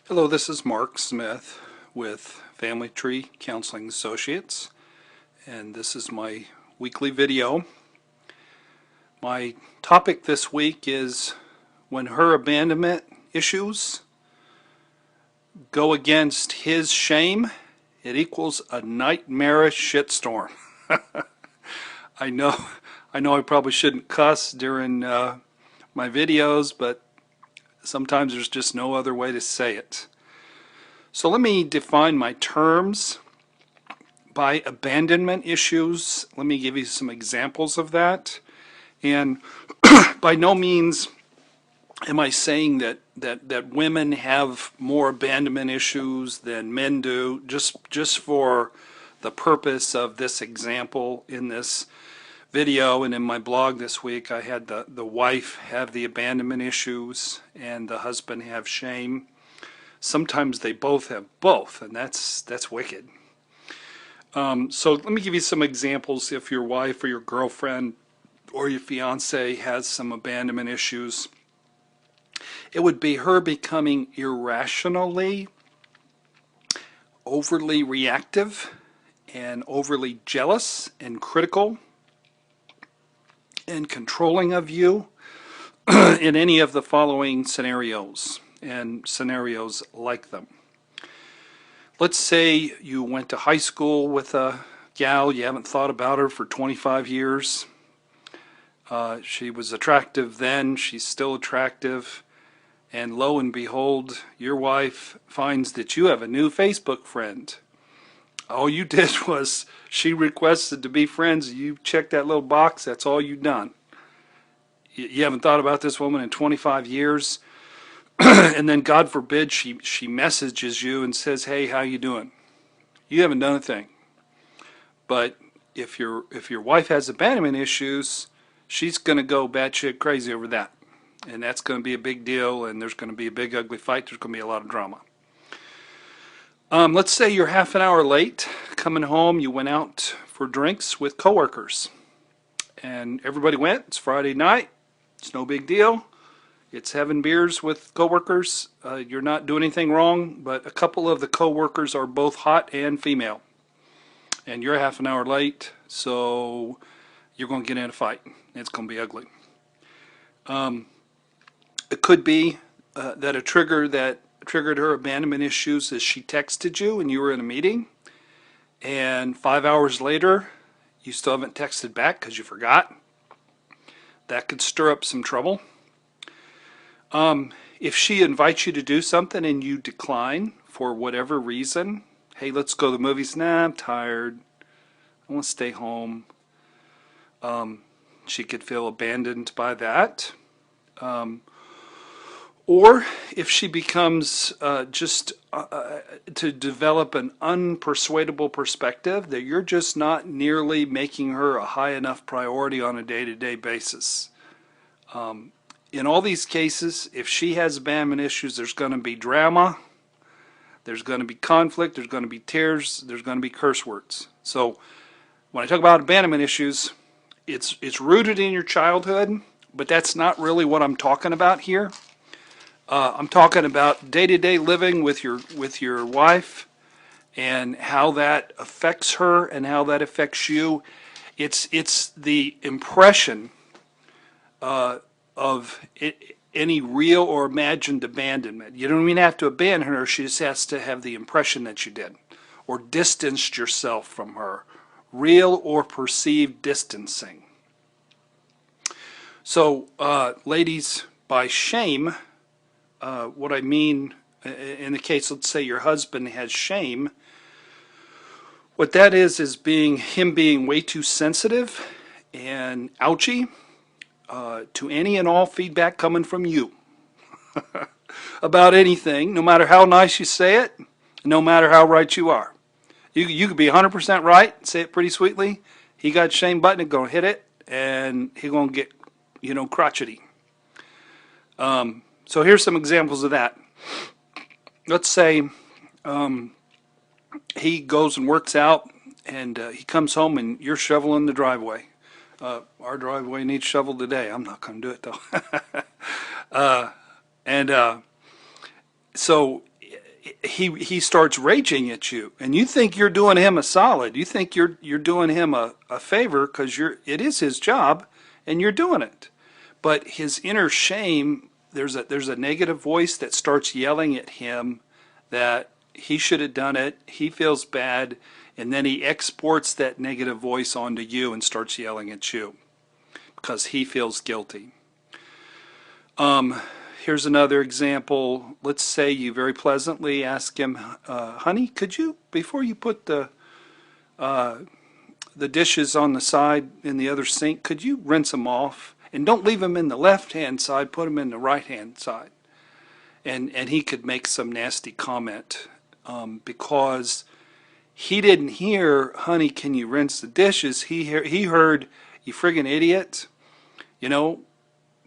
Hello, this is Mark Smith with Family Tree Counseling Associates, and this is my weekly video. My topic this week is when her abandonment issues go against his shame, it equals a nightmarish shitstorm. I know I probably shouldn't cuss during my videos, but sometimes there's just no other way to say it. So let me define my terms. By abandonment issues, let me give you some examples of that. And by no means am I saying that women have more abandonment issues than men do, just for the purpose of this example in this video and in my blog this week. I had the wife have the abandonment issues and the husband have shame. Sometimes they both have both, and that's wicked. So let me give you some examples. If your wife or your girlfriend or your fiance has some abandonment issues, it would be her becoming irrationally, overly reactive, and overly jealous and critical and controlling of you in any of the following scenarios and scenarios like them. Let's say you went to high school with a gal, you haven't thought about her for 25 years. She was attractive then, she's still attractive, and lo and behold, your wife finds that you have a new Facebook friend. All you did was she requested to be friends, you checked that little box, that's all you've done. You haven't thought about this woman in 25 years, and then God forbid she messages you and says, hey, how you doing? You haven't done a thing. But if your wife has abandonment issues, she's going to go batshit crazy over that. And that's going to be a big deal, and there's going to be a big ugly fight. There's going to be a lot of drama. Let's say you're half an hour late coming home. You went out for drinks with coworkers. And everybody went. It's Friday night. It's no big deal. It's having beers with coworkers. You're not doing anything wrong, but a couple of the coworkers are both hot and female. And you're half an hour late, so you're going to get in a fight. It's going to be ugly. It could be that a trigger that triggered her abandonment issues is she texted you and you were in a meeting, and 5 hours later you still haven't texted back because you forgot. That could stir up some trouble. If she invites you to do something and you decline for whatever reason, hey, let's go to the movies. Nah, I'm tired. I want to stay home. She could feel abandoned by that. Or if she becomes to develop an unpersuadable perspective that you're just not nearly making her a high enough priority on a day-to-day basis. In all these cases, if she has abandonment issues, there's going to be drama, there's going to be conflict, there's going to be tears, there's going to be curse words. So when I talk about abandonment issues, it's rooted in your childhood, but that's not really what I'm talking about here. I'm talking about day-to-day living with your wife and how that affects her and how that affects you. It's the impression of any real or imagined abandonment. You don't even have to abandon her, she just has to have the impression that you did, or distanced yourself from her. Real or perceived distancing. So, ladies, by shame, what I mean in the case, let's say your husband has shame, what that is him being way too sensitive and ouchy to any and all feedback coming from you about anything, no matter how nice you say it, no matter how right you are. You could be 100% right, say it pretty sweetly. He got shame button, and going to hit it, and he's going to get, crotchety. So here's some examples of that. Let's say he goes and works out, and he comes home, and you're shoveling the driveway. Our driveway needs shoveled today. I'm not going to do it, though. So he starts raging at you, and you think you're doing him a solid. You think you're doing him a favor because it is his job, and you're doing it. But his inner shame, there's a negative voice that starts yelling at him that he should have done it. He feels bad, and then he exports that negative voice onto you and starts yelling at you because he feels guilty. Here's another example. Let's say you very pleasantly ask him, honey, could you, before you put the dishes on the side in the other sink, could you rinse them off? And don't leave them in the left-hand side, put them in the right-hand side. And he could make some nasty comment because he didn't hear, honey, can you rinse the dishes? He heard, you friggin' idiot,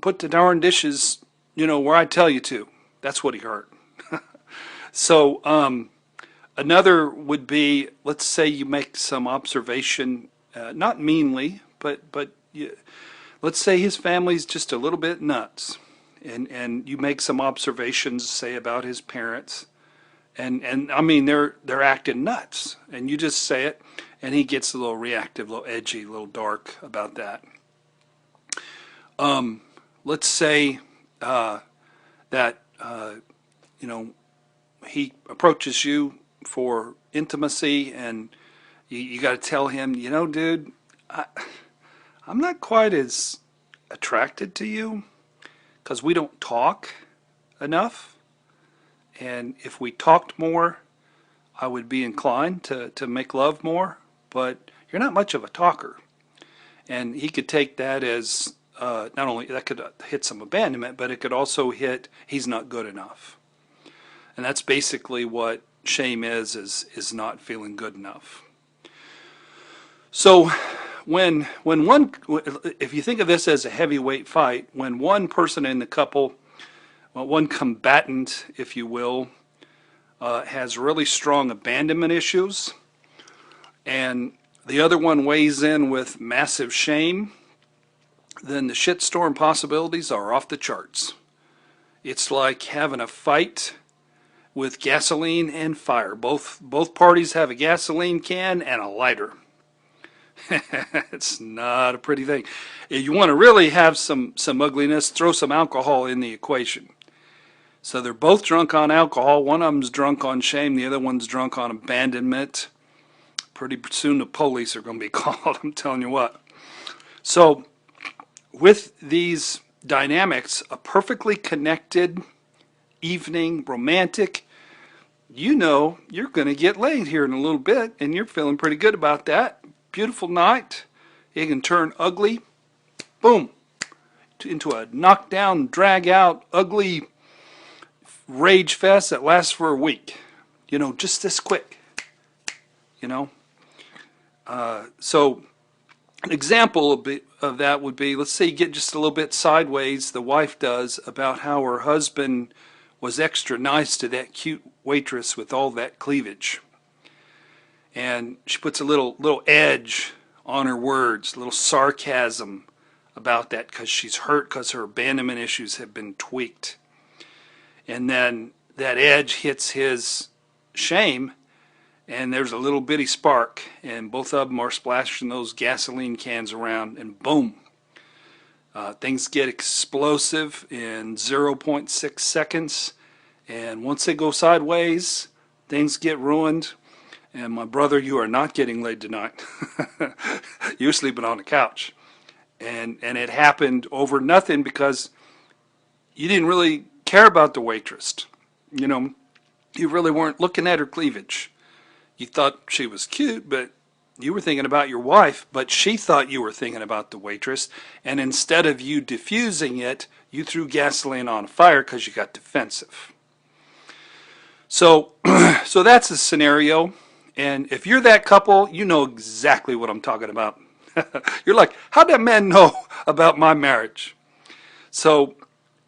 put the darn dishes, where I tell you to. That's what he heard. So another would be, let's say you make some observation, not meanly, but let's say his family's just a little bit nuts, and you make some observations, say, about his parents, and I mean they're acting nuts, and you just say it, and he gets a little reactive, a little edgy, a little dark about that. Let's say that he approaches you for intimacy, and you got to tell him, dude, I'm not quite as attracted to you because we don't talk enough, and if we talked more, I would be inclined to make love more, but you're not much of a talker. And he could take that as not only that could hit some abandonment, but it could also hit he's not good enough. And that's basically what shame is not feeling good enough. So when one, if you think of this as a heavyweight fight, when one person in the couple, well, one combatant, if you will, has really strong abandonment issues, and the other one weighs in with massive shame, then the shitstorm possibilities are off the charts. It's like having a fight with gasoline and fire. Both parties have a gasoline can and a lighter. It's not a pretty thing. If you want to really have some ugliness, throw some alcohol in the equation. So they're both drunk on alcohol. One of them's drunk on shame. The other one's drunk on abandonment. Pretty soon the police are going to be called, I'm telling you what. So with these dynamics, a perfectly connected evening, romantic, you're going to get laid here in a little bit, and you're feeling pretty good about that. Beautiful night. It can turn ugly, boom, into a knockdown, drag out, ugly rage fest that lasts for a week. Just this quick. So an example of that would be, let's say you get just a little bit sideways, the wife does, about how her husband was extra nice to that cute waitress with all that cleavage. And she puts a little edge on her words, a little sarcasm about that because she's hurt because her abandonment issues have been tweaked. And then that edge hits his shame, and there's a little bitty spark, and both of them are splashing those gasoline cans around, and boom. Things get explosive in 0.6 seconds, and once they go sideways, things get ruined. And my brother, you are not getting laid tonight. You're sleeping on the couch. And it happened over nothing because you didn't really care about the waitress. You really weren't looking at her cleavage. You thought she was cute, but you were thinking about your wife, but she thought you were thinking about the waitress, and instead of you diffusing it, you threw gasoline on a fire because you got defensive. So that's the scenario, and if you're that couple, you know exactly what I'm talking about. You're like, how'd that man know about my marriage? So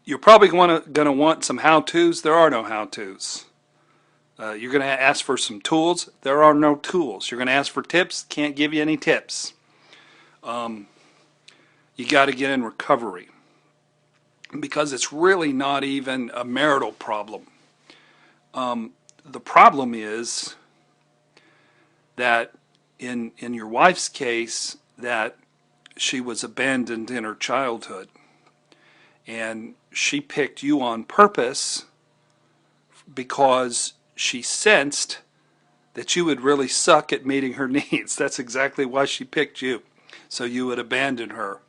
you're probably going to want some how-tos. There are no how-tos. You're going to ask for some tools. There are no tools. You're going to ask for tips. Can't give you any tips. You got to get in recovery because it's really not even a marital problem. the problem is that in your wife's case, that she was abandoned in her childhood, and she picked you on purpose because she sensed that you would really suck at meeting her needs. That's exactly why she picked you, so you would abandon her.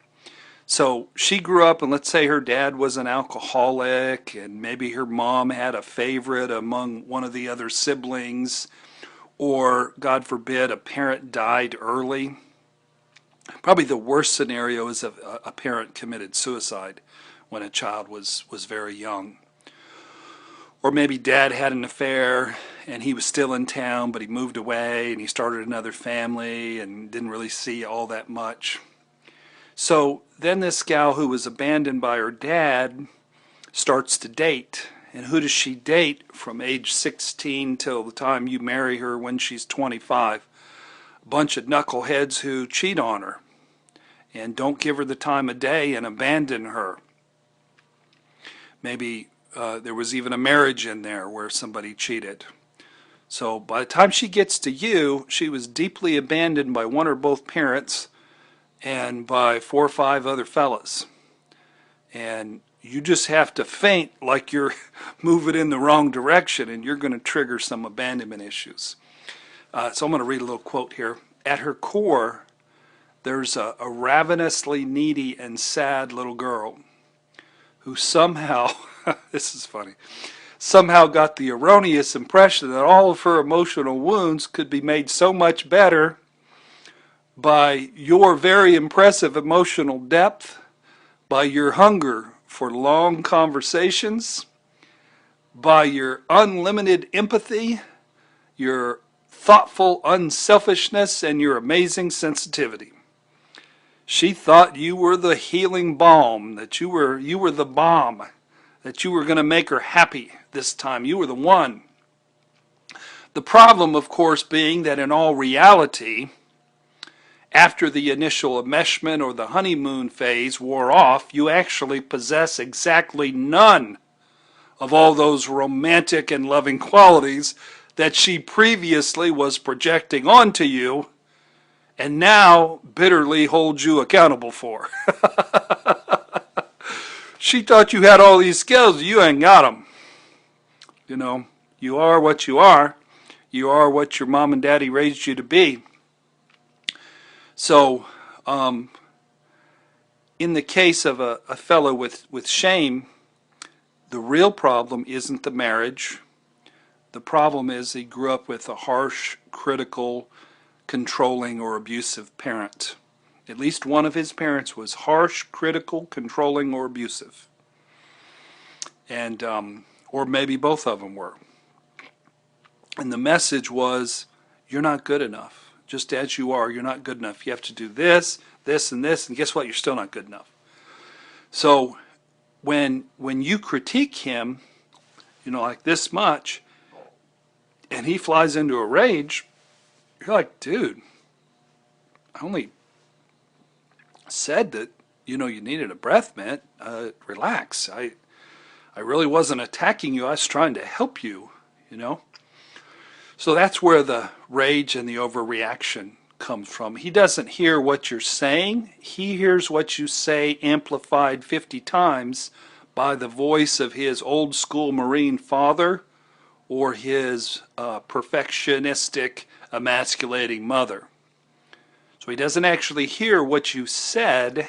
So she grew up, and let's say her dad was an alcoholic, and maybe her mom had a favorite among one of the other siblings, or God forbid a parent died early. Probably the worst scenario is if a parent committed suicide when a child was very young. Or maybe dad had an affair and he was still in town, but he moved away and he started another family and didn't really see all that much. So then this gal who was abandoned by her dad starts to date. And who does she date from age 16 till the time you marry her when she's 25? A bunch of knuckleheads who cheat on her and don't give her the time of day and abandon her. Maybe there was even a marriage in there where somebody cheated. So by the time she gets to you, she was deeply abandoned by one or both parents and by 4 or 5 other fellas. And you just have to feint like you're moving in the wrong direction, and you're going to trigger some abandonment issues. So I'm going to read a little quote here. At her core, there's a ravenously needy and sad little girl who somehow, this is funny, somehow got the erroneous impression that all of her emotional wounds could be made so much better by your very impressive emotional depth, by your hunger for long conversations, by your unlimited empathy, your thoughtful unselfishness, and your amazing sensitivity. She thought you were the healing balm, that you were the bomb, that you were going to make her happy this time. You were the one. The problem, of course, being that in all reality, after the initial enmeshment or the honeymoon phase wore off, you actually possess exactly none of all those romantic and loving qualities that she previously was projecting onto you and now bitterly holds you accountable for. She thought you had all these skills. You ain't got them. You know, you are what you are. You are what your mom and daddy raised you to be. So, in the case of a fellow with shame, the real problem isn't the marriage. The problem is he grew up with a harsh, critical, controlling, or abusive parent. At least one of his parents was harsh, critical, controlling, or abusive. And, or maybe both of them were. And the message was, you're not good enough. Just as you are, you're not good enough. You have to do this, this, and this, and guess what? You're still not good enough. So when you critique him, you know, like this much, and he flies into a rage, you're like, dude, I only said that, you know, you needed a breath mint. Relax. I really wasn't attacking you. I was trying to help you, you know. So that's where the rage and the overreaction comes from. He doesn't hear what you're saying. He hears what you say amplified 50 times by the voice of his old school Marine father or his perfectionistic, emasculating mother. So he doesn't actually hear what you said.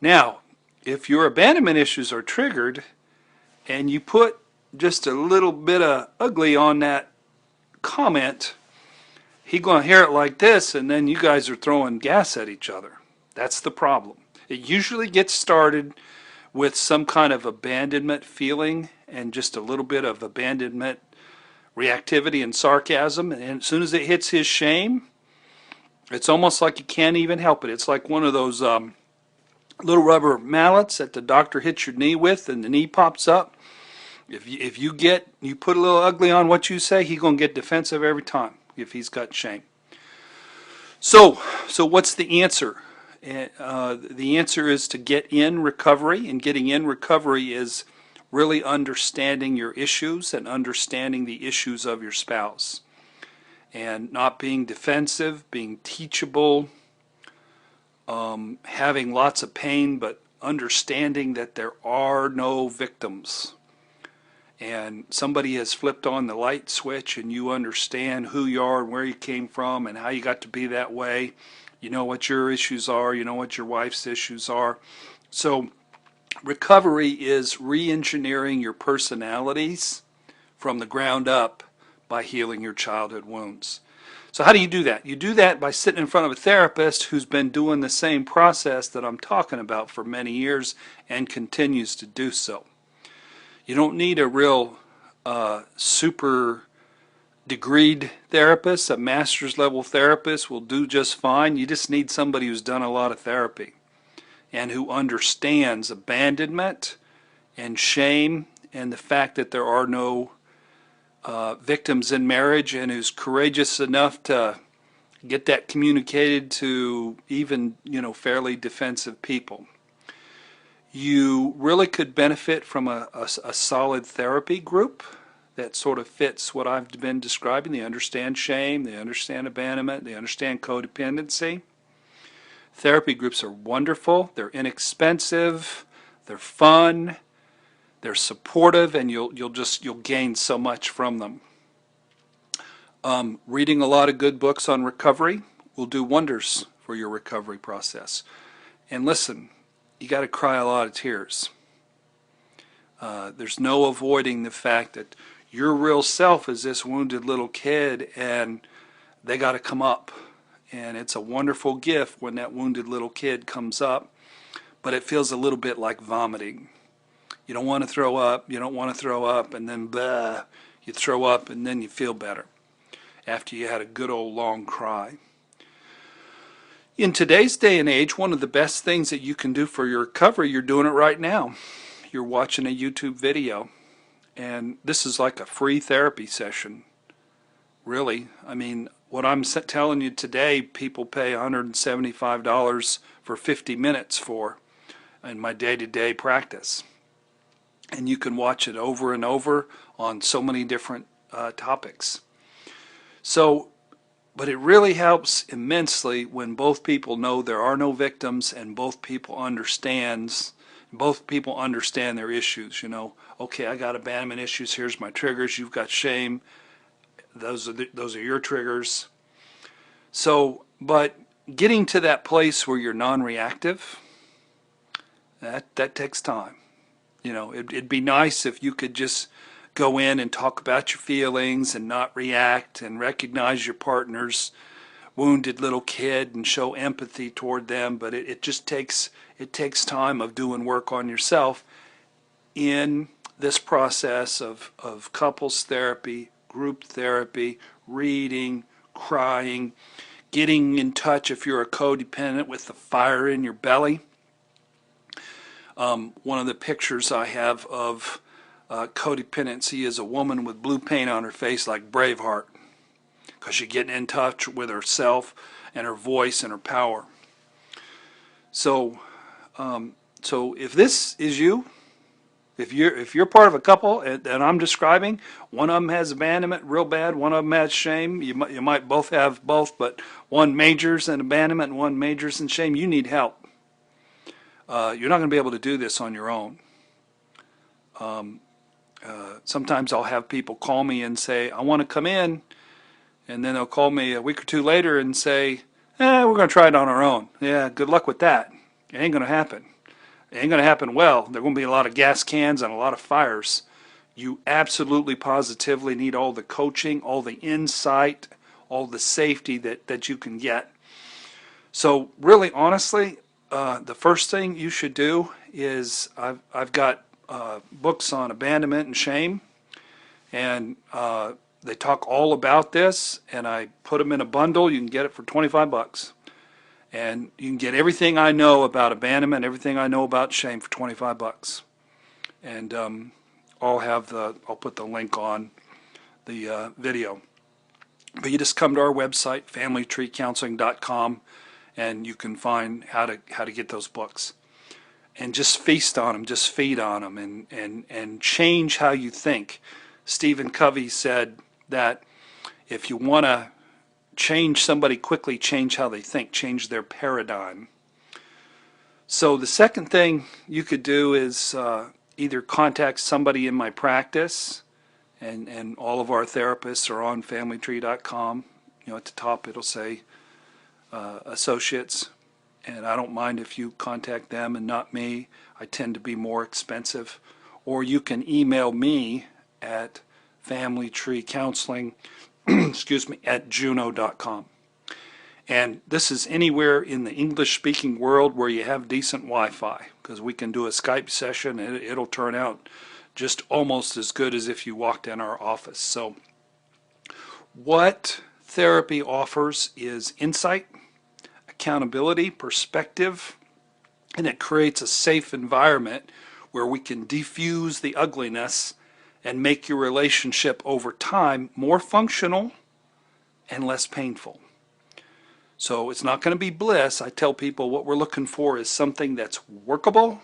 Now, if your abandonment issues are triggered and you put just a little bit of ugly on that comment, he's going to hear it like this, and then you guys are throwing gas at each other. That's the problem. It usually gets started with some kind of abandonment feeling and just a little bit of abandonment reactivity and sarcasm, and as soon as it hits his shame, it's almost like you can't even help it. It's like one of those little rubber mallets that the doctor hits your knee with and the knee pops up. If you put a little ugly on what you say, he's going to get defensive every time if he's got shame. So what's the answer? The answer is to get in recovery, and getting in recovery is really understanding your issues and understanding the issues of your spouse, and not being defensive, being teachable, having lots of pain, but understanding that there are no victims. And somebody has flipped on the light switch and you understand who you are and where you came from and how you got to be that way. You know what your issues are, you know what your wife's issues are. So recovery is re-engineering your personalities from the ground up by healing your childhood wounds. So how do you do that? You do that by sitting in front of a therapist who's been doing the same process that I'm talking about for many years and continues to do so. You don't need a real super degreed therapist. A master's level therapist will do just fine. You just need somebody who's done a lot of therapy and who understands abandonment and shame and the fact that there are no victims in marriage, and who's courageous enough to get that communicated to even, fairly defensive people. You really could benefit from a solid therapy group that sort of fits what I've been describing. They understand shame, they understand abandonment, they understand codependency. Therapy groups are wonderful, they're inexpensive, they're fun, they're supportive, and you'll gain so much from them. Reading a lot of good books on recovery will do wonders for your recovery process. And listen, you got to cry a lot of tears. There's no avoiding the fact that your real self is this wounded little kid, and they got to come up. And it's a wonderful gift when that wounded little kid comes up, but it feels a little bit like vomiting. You don't want to throw up, and then blah, you throw up, and then you feel better after you had a good old long cry. In today's day and age, one of the best things that you can do for your recovery, you're doing it right now. You're watching a YouTube video, and this is like a free therapy session. Really, I mean, what I'm telling you today, people pay $175 for 50 minutes for in my day-to-day practice. And you can watch it over and over on so many different topics. So, but it really helps immensely when both people know there are no victims and both people understand their issues. Okay, I got abandonment issues, here's my triggers, you've got shame, those are your triggers. So, but getting to that place where you're non-reactive, that takes time. It'd be nice if you could just go in and talk about your feelings and not react, and recognize your partner's wounded little kid and show empathy toward them. But it takes time of doing work on yourself in this process of couples therapy, group therapy, reading, crying, getting in touch if you're a codependent with the fire in your belly. One of the pictures I have of codependency is a woman with blue paint on her face like Braveheart, because she's getting in touch with herself and her voice and her power. So if this is you, if you're part of a couple and I'm describing, one of them has abandonment real bad, one of them has shame, you might both have both, but one majors in abandonment and one majors in shame, you need help. You're not going to be able to do this on your own. Sometimes I'll have people call me and say, I want to come in, and then they'll call me a week or two later and say, we're going to try it on our own. Yeah, good luck with that. It ain't going to happen. It ain't going to happen well. There are going to be a lot of gas cans and a lot of fires. You absolutely positively need all the coaching, all the insight, all the safety that you can get. So really, honestly, the first thing you should do is I've got books on abandonment and shame, and they talk all about this, and I put them in a bundle. You can get it for $25, and you can get everything I know about abandonment, everything I know about shame for $25. And I'll put the link on the video. But you just come to our website, familytreecounseling.com, and you can find how to get those books. and just feast on them, just feed on them, and change how you think. Stephen Covey said that if you want to change somebody quickly, change how they think, change their paradigm. So the second thing you could do is either contact somebody in my practice, and all of our therapists are on familytree.com. At the top it'll say associates, and I don't mind if you contact them and not me. I tend to be more expensive. Or you can email me at familytreecounseling excuse me, at juno.com. And this is anywhere in the English-speaking world where you have decent Wi-Fi, because we can do a Skype session and it'll turn out just almost as good as if you walked in our office. So what therapy offers is insight, accountability, perspective, and it creates a safe environment where we can diffuse the ugliness and make your relationship over time more functional and less painful. So it's not going to be bliss. I tell people what we're looking for is something that's workable,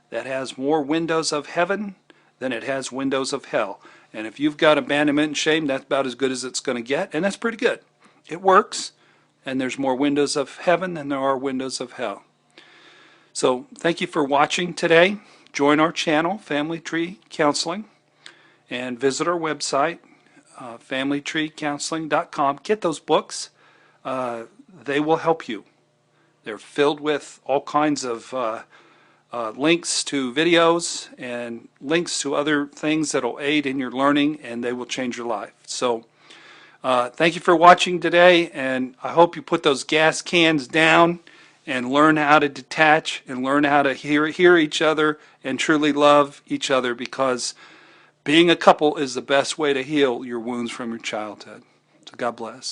that has more windows of heaven than it has windows of hell. And if you've got abandonment and shame, that's about as good as it's going to get, and that's pretty good. It works, and there's more windows of heaven than there are windows of hell. So thank you for watching today. Join our channel, Family Tree Counseling, and visit our website, familytreecounseling.com. Get those books. They will help you. They're filled with all kinds of links to videos and links to other things that will aid in your learning, and they will change your life. So thank you for watching today, and I hope you put those gas cans down and learn how to detach and learn how to hear each other and truly love each other, because being a couple is the best way to heal your wounds from your childhood. So God bless.